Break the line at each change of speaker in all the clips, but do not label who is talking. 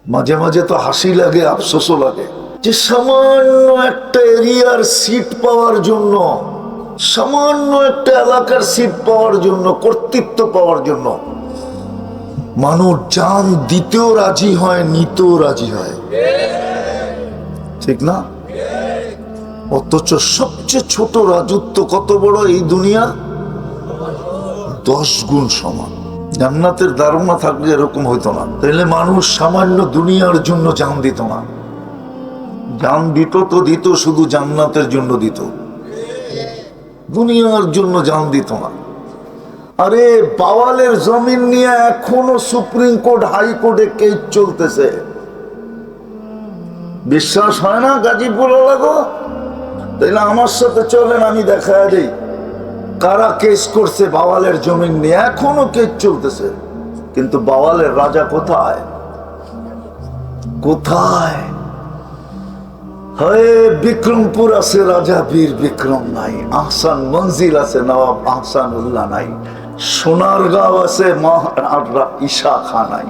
মাঝে মাঝে তো হাসি লাগে, আফসোসও লাগে যে সামান্য একটা এরিয়ার সিট পাওয়ার জন্য, সামান্য একটা এলাকার সিট পাওয়ার জন্য, কর্তৃত্ব পাওয়ার জন্য মানুষ জান দিতেও রাজি হয়, নিতেও রাজি হয়, ঠিক না? অথচ সবচেয়ে ছোট রাজত্ব কত বড় এই দুনিয়া? 10 গুণ সমান। জান্নাতের ধারণা থাকলে এরকম হইতো না। তাইলে মানুষ সামান্য দুনিয়ার জন্য জান দিত না। জান দিত তো দিত শুধু জান্নাতের জন্য দিত, দুনিয়ার জন্য জান দিত না। আরে বাওয়ালের জমিন নিয়ে এখনো সুপ্রিম কোর্ট, হাইকোর্টে কেস চলতেছে। বিশ্বাস হয় না? গাজীপুর লাগো, তাইলে আমার সাথে চলেন, আমি দেখা দিই কারা কেস করছে বাওয়ালের জমিন নিয়ে। এখনো কেস চলতেছে। কিন্তু বাওয়ালের রাজা কোথায়? কোথায়? হয়ে বিক্রমপুর আছে রাজা বীর বিক্রম নাই, আহসান মঞ্জিল আছে নবাব আহসানুল্লাহ নাই, সোনারগাঁও আছে মহারাজা ঈশা খান নাই।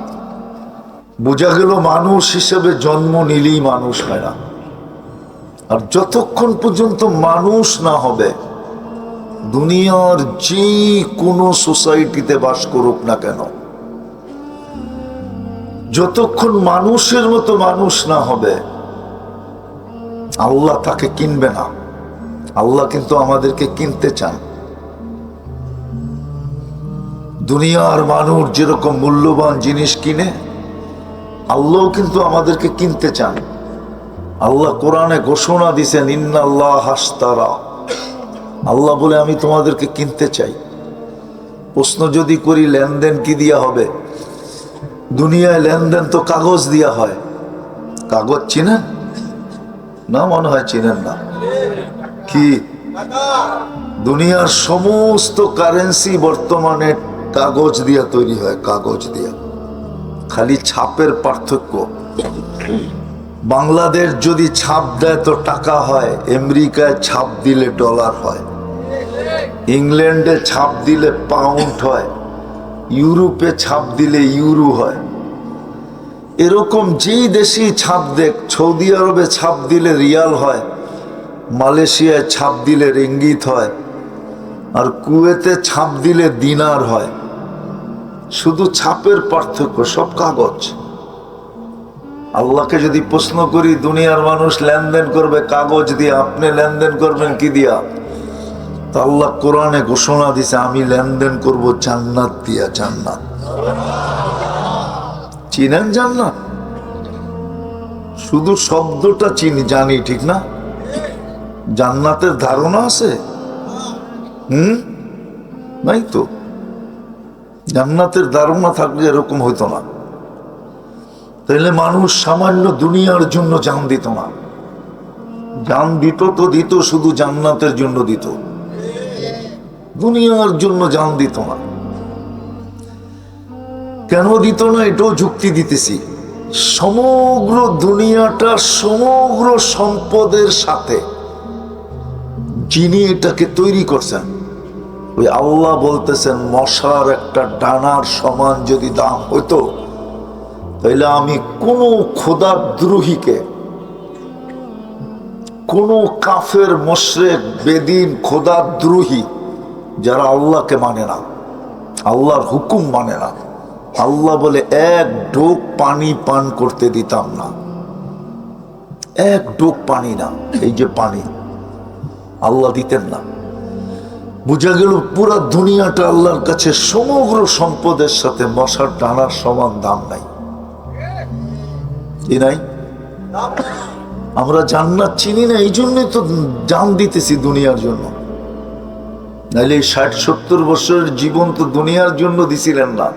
বোঝা গেল মানুষ হিসেবে জন্ম নিলেই মানুষ হয় না। আর যতক্ষণ পর্যন্ত মানুষ না হবে, দুনিয়ার যে কোনো সোসাইটিতে বাস করুক না কেন, যতক্ষণ মানুষের মতো মানুষ না হবে, আল্লাহ তাকে কিনবে না। আল্লাহ কিন্তু আমাদেরকে কিনতে চান। দুনিয়ার মানুষ যেরকম মূল্যবান জিনিস কিনে, আল্লাহ কিন্তু আমাদেরকে কিনতে চান। আল্লাহ কোরআনে ঘোষণা দিছেন, ইন্নাল্লাহ হাশতারা, আল্লাহ বলে আমি তোমাদেরকে কিনতে চাই। প্রশ্ন যদি করি, লেনদেন কি দিয়া হবে? দুনিয়ায় লেনদেন তো কাগজ দিয়া হয়। কাগজ চিনেন না? মনে হয় চিনেন না। কি? দুনিয়ার সমস্ত কারেন্সি বর্তমানে কাগজ দিয়া তৈরি হয়, কাগজ দিয়া। খালি ছাপের পার্থক্য। বাংলাদেশ যদি ছাপ দেয় তো টাকা হয়, আমেরিকায় ছাপ দিলে ডলার হয়, ইংল্যান্ডে ছাপ দিলে পাউন্ড হয়, ইউরোপে ছাপ দিলে ইউরো হয়। এরকম যেই দেশেই ছাপ দেখ, সৌদি আরবে ছাপ দিলে রিয়াল হয়, মালয়েশিয়ায় ছাপ দিলে রিঙ্গিত হয়, আর কুয়েতে ছাপ দিলে দিনার হয়। শুধু ছাপের পার্থক্য, সব কাগজ। আল্লাহকে যদি প্রশ্ন করি, দুনিয়ার মানুষ লেনদেন করবে কাগজ দিয়ে, আপনি লেনদেন করবেন কি দিয়া? তো আল্লাহ কোরআনে ঘোষণা দিছে, আমি লেনদেন করব জান্নাত দিয়া। জান্নাত চিনেন? জান্নাত শুধু শব্দটা চিনি, জানি, ঠিক না? জান্নাতের ধারণা আছে? নাই তো। জান্নাতের ধারণা থাকলে এরকম হইতো না। তাইলে মানুষ সামান্য দুনিয়ার জন্য জান দিত না। জান দিত তো দিত শুধু জান্নাতের জন্য দিত, দুনিয়ার জন্য জান দিত না। কেন দিত না এটাও যুক্তি দিতেছি। সমগ্র দুনিয়াটা সমগ্র সম্পদের সাথে যিনি এটাকে তৈরি করছেন, ওই আল্লাহ বলতেছেন, মশার একটা ডানার সমান যদি দাম হইতো, তাইলে আমি কোনো খোদাদ্রোহীকে, কোনো কাফের, মুশরিক, বেদিন, খোদাদ্রোহী যারা আল্লাহকে মানে না, আল্লাহর হুকুম মানে না, আল্লাহ বলে এক ঢোক পানি পান করতে দিতাম না। এক ঢোক পানি না, এই যে পানি, আল্লাহ দিতেন না। বুঝা গেল পুরা দুনিয়াটা আল্লাহর কাছে সমগ্র সম্পদের সাথে মশার ডানার সমান দাম নাই। কি নাই? আমরা জান্নাত চিনি না, এই জন্যই তো জান দিতেছি দুনিয়ার জন্য। নাইলে 60-70 বছরের জীবন তো দুনিয়ার জন্য দিছিলেন না।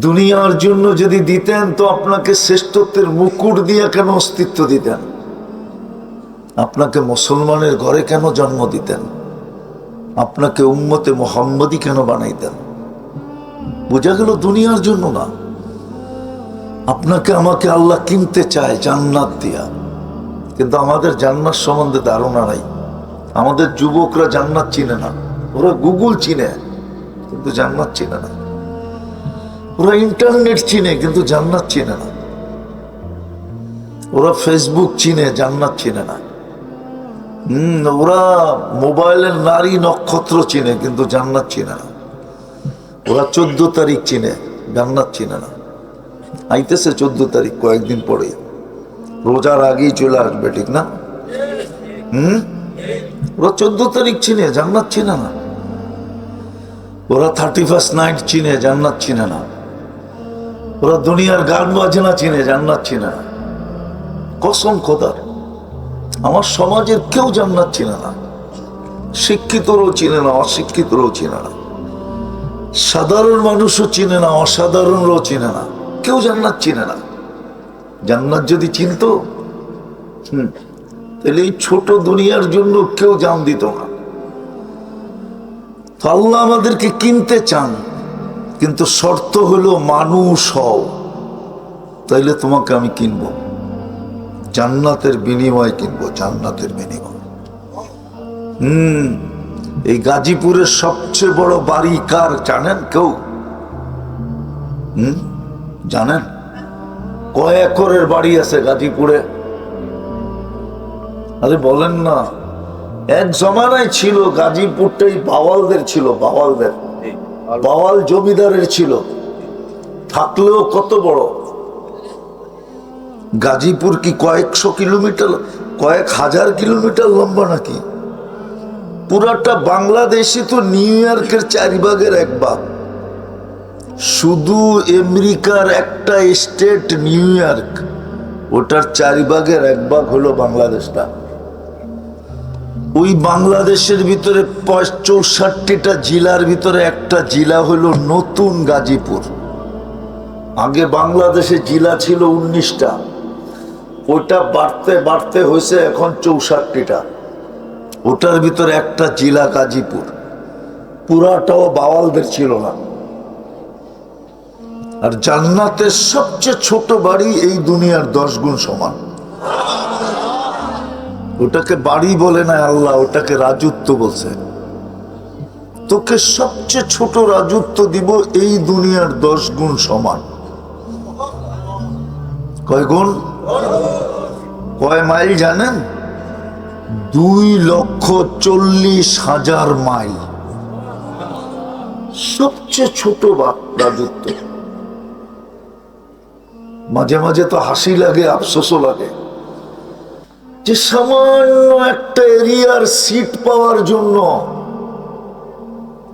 দুনিয়ার জন্য যদি দিতেন তো আপনাকে শ্রেষ্ঠত্বের মুকুট দিয়ে কেন অস্তিত্ব দিতেন? আপনাকে মুসলমানের ঘরে কেন জন্ম দিতেন? আপনাকে উম্মতে মুহাম্মদী কেন বানাইতেন? বোঝা গেল দুনিয়ার জন্য না। আপনাকে আমাকে আল্লাহ কিনতে চায় জান্নাত দিয়া, কিন্তু আমাদের জান্নাত সম্বন্ধে ধারণা নাই। আমাদের যুবকরা জান্নাত চিনে না, ওরা গুগল চিনে কিন্তু জান্নাত চিনে না। ওরা ইন্টারনেট চিনে কিন্তু জান্নাত চিনে না। ওরা ফেসবুক চিনে, জান্নাত চিনে না। ওরা মোবাইলের নারী নক্ষত্র চিনে কিন্তু জান্নাত চিনে না। ওরা 14 তারিখ চিনে, জান্নাত চিনে না। আইতেছে 14 তারিখ, কয়েকদিন পরে, রোজার আগেই চলে আসবে, ঠিক না? ওরা 14 তারিখ চিনে, জান্নাত চিনে না। ওরা 31st নাইট চিনে, জান্নাত চিনে না। ওরা দুনিয়ার গান বাজনা চিনে, জান্নাত চিনে না। কসম খোদার, আমার সমাজের কেউ জান্নাত চিনে না। শিক্ষিতরও চিনে না, অশিক্ষিতরও চিনে না। সাধারণ মানুষও চিনে না, অসাধারণরাও চিনে না। কেউ জান্নাত চিনে না। জান্নাত যদি চিনতো, তাহলে এই ছোট দুনিয়ার জন্য কেউ জান দিত না। তো আল্লাহ আমাদেরকে কিনতে চান, কিন্তু শর্ত হলো মানুষ হও, তাইলে তোমাকে আমি কিনবো। জান্নাতের বিনিময় কিনবো, জান্নাতের বিনিময়। এই গাজীপুরের সবচেয়ে বড় বাড়ি কার জানেন কেউ? জানেন? কয় একরের বাড়ি আছে গাজীপুরে? আরে বলেন না। এক জমানায় ছিল গাজীপুরটাই বাওয়ালদের ছিল, বাওয়ালদের, বাওয়াল জমিদারের ছিল। থাকলেও কত বড় গাজীপুর! কি কয়েকশো কিলোমিটার, কয়েক হাজার কিলোমিটার লম্বা নাকি? পুরাটা বাংলাদেশে তো নিউ ইয়র্কের 4 ভাগের 1 ভাগ। শুধু আমেরিকার একটা স্টেট নিউ ইয়র্ক, ওটার 4 ভাগের 1 ভাগ হলো বাংলাদেশটা। ওই বাংলাদেশের ভিতরে 64টা জেলার ভিতরে একটা জেলা হলো নতুন গাজীপুর। আগে বাংলাদেশে জেলা ছিল 19টা, ওটা বাড়তে বাড়তে হয়েছে এখন 64টা। ওটার ভিতরে একটা জেলা গাজীপুর। পুরাটাও বাওয়ালদের ছিল না। আর জান্নাতের সবচেয়ে ছোট বাড়ি এই দুনিয়ার 10 গুণ সমান। ওটাকে বাড়ি বলে না আল্লাহ, ওটাকে রাজত্ব বলছে। তোকে সবচেয়ে ছোট রাজত্ব দিব, এই দুনিয়ার 10 গুণ সমান। কয় গুণ? কয় মাইল জানেন? 2,40,000 মাইল। সবচেয়ে ছোট রাজত্ব। মাঝে মাঝে তো হাসি লাগে, আফসোসও লাগে, যে সামান্য একটা এরিয়ার সিট পাওয়ার জন্য,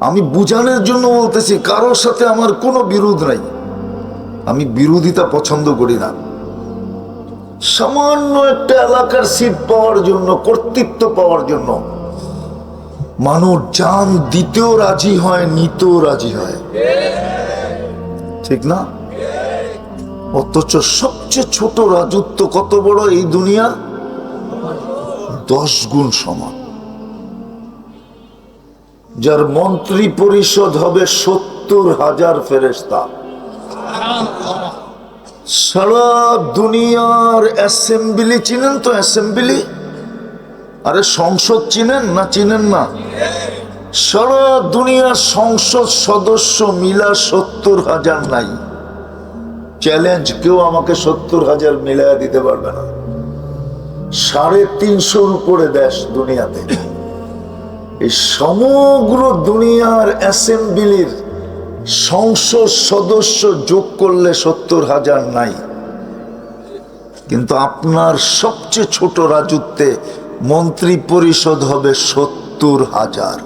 আমি বুঝানোর জন্য বলতেছি, কারোর সাথে আমার কোনো বিরোধ নাই, আমি বিরোধিতা পছন্দ করি না। সামান্য একটা এলাকার সিট পাওয়ার জন্য, কর্তৃত্ব পাওয়ার জন্য মানুষ জান দিতেও রাজি হয়, নিতেও রাজি হয়, ঠিক না? অথচ সবচেয়ে ছোট রাজত্ব কত বড় এই দুনিয়া? 10 গুণ সমান। যার মন্ত্রী পরিষদ হবে 70,000 ফেরেশতা। সারা দুনিয়ার অ্যাসেম্বলি চিনেন তো? অ্যাসেম্বলি, আরে সংসদ চিনেন না? চিনেন না? সারা দুনিয়ার সংসদ সদস্য মিলা 70,000 নাই। চ্যালেঞ্জ, কেউ আমাকে 70,000 মিলাইয়া দিতে পারবে না। 350 উপরে দেশ দুনিয়াতে। এই সমগ্র দুনিয়ার অ্যাসেম্বলির সংসদ সদস্য যোগ করলে 70,000 নাই। কিন্তু আপনার সবচেয়ে ছোট রাজত্বে মন্ত্রী পরিষদ হবে 70,000।